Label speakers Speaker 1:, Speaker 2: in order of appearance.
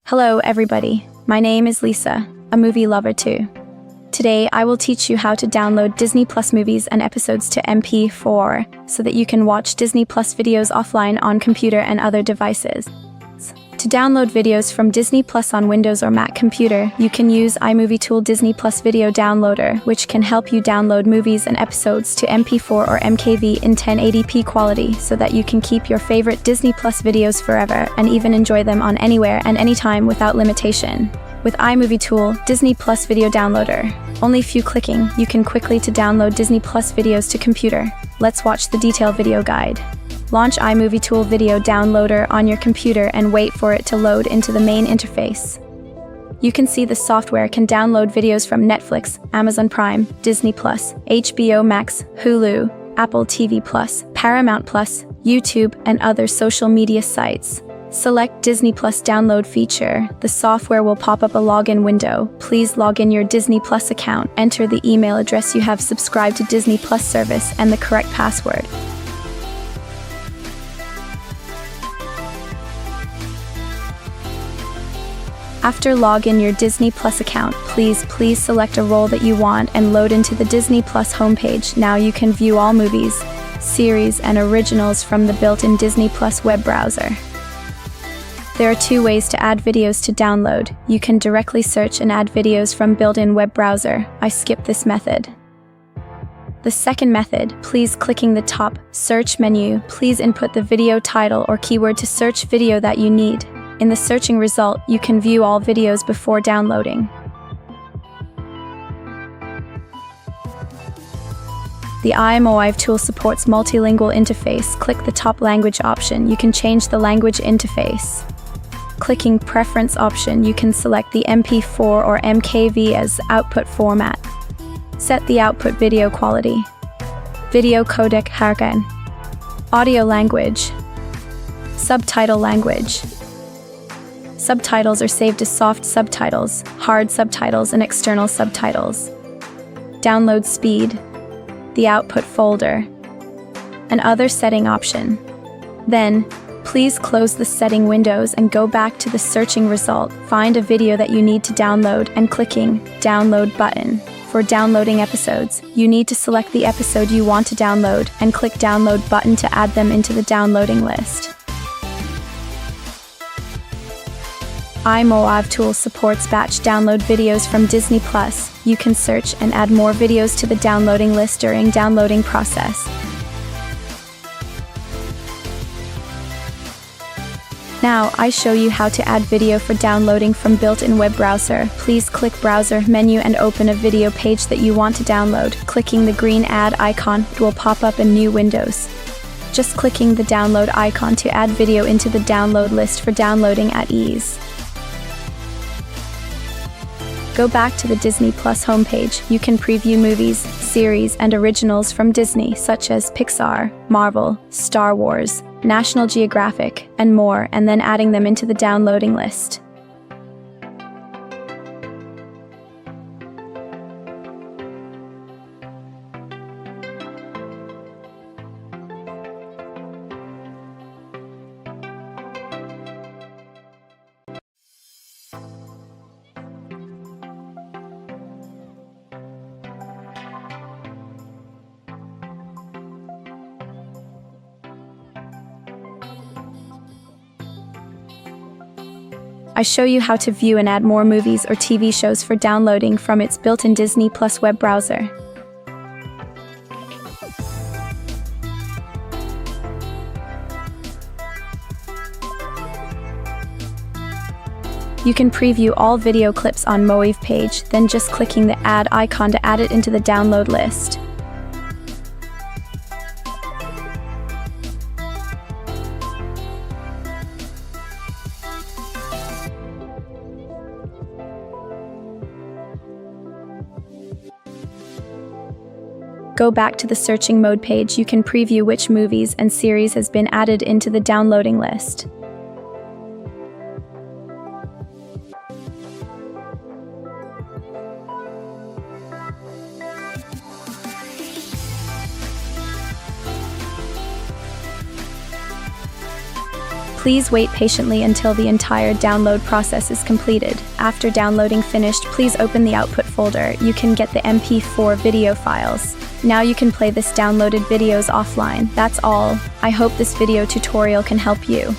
Speaker 1: Hello everybody, my name is Lisa, a movie lover too. Today I will teach you how to download Disney Plus movies and episodes to MP4 so that you can watch Disney Plus videos offline on computer and other devices. To download videos from Disney Plus on Windows or Mac computer, you can use iMovieTool Disney Plus Video Downloader, which can help you download movies and episodes to MP4 or MKV in 1080p quality so that you can keep your favorite Disney Plus videos forever and even enjoy them on anywhere and anytime without limitation. With iMovieTool Disney Plus Video Downloader, only few clicking, you can quickly to download Disney Plus videos to computer. Let's watch the detailed video guide. Launch iMovieTool Video Downloader on your computer and wait for it to load into the main interface. You can see the software can download videos from Netflix, Amazon Prime, Disney Plus, HBO Max, Hulu, Apple TV Plus, Paramount Plus, YouTube, and other social media sites. Select Disney Plus download feature. The software will pop up a login window. Please log in your Disney Plus account, enter the email address you have subscribed to Disney Plus service and the correct password. After log in your Disney Plus account, please select a role that you want and load into the Disney Plus homepage. Now you can view all movies, series, and originals from the built-in Disney Plus web browser. There are two ways to add videos to download. You can directly search and add videos from built-in web browser. I skip this method. The second method, please clicking the top search menu, please input the video title or keyword to search video that you need. In the searching result, you can view all videos before downloading. The iMoiveTool supports multilingual interface. Click the top language option. You can change the language interface. Clicking preference option, you can select the MP4 or MKV as output format. Set the output video quality. Video codec Hargan. Audio language. Subtitle language. Subtitles are saved as soft subtitles, hard subtitles, and external subtitles. Download speed, the output folder, and other setting option. Then, please close the setting windows and go back to the searching result. Find a video that you need to download and clicking Download button. For downloading episodes, you need to select the episode you want to download and click Download button to add them into the downloading list. iMoiveTool supports batch download videos from Disney Plus. You can search and add more videos to the downloading list during downloading process. Now, I show you how to add video for downloading from built-in web browser. Please click Browser menu and open a video page that you want to download. Clicking the green add icon, it will pop up in new windows. Just clicking the download icon to add video into the download list for downloading at ease. Go back to the Disney Plus homepage. You can preview movies, series, and originals from Disney, such as Pixar, Marvel, Star Wars, National Geographic, and more, and then adding them into the downloading list. I show you how to view and add more movies or TV shows for downloading from its built-in Disney Plus web browser. You can preview all video clips on Moive page, then just clicking the add icon to add it into the download list. Go back to the searching mode page. You can preview which movies and series has been added into the downloading list. Please wait patiently until the entire download process is completed. After downloading finished, please open the output folder. You can get the MP4 video files. Now you can play this downloaded videos offline. That's all. I hope this video tutorial can help you.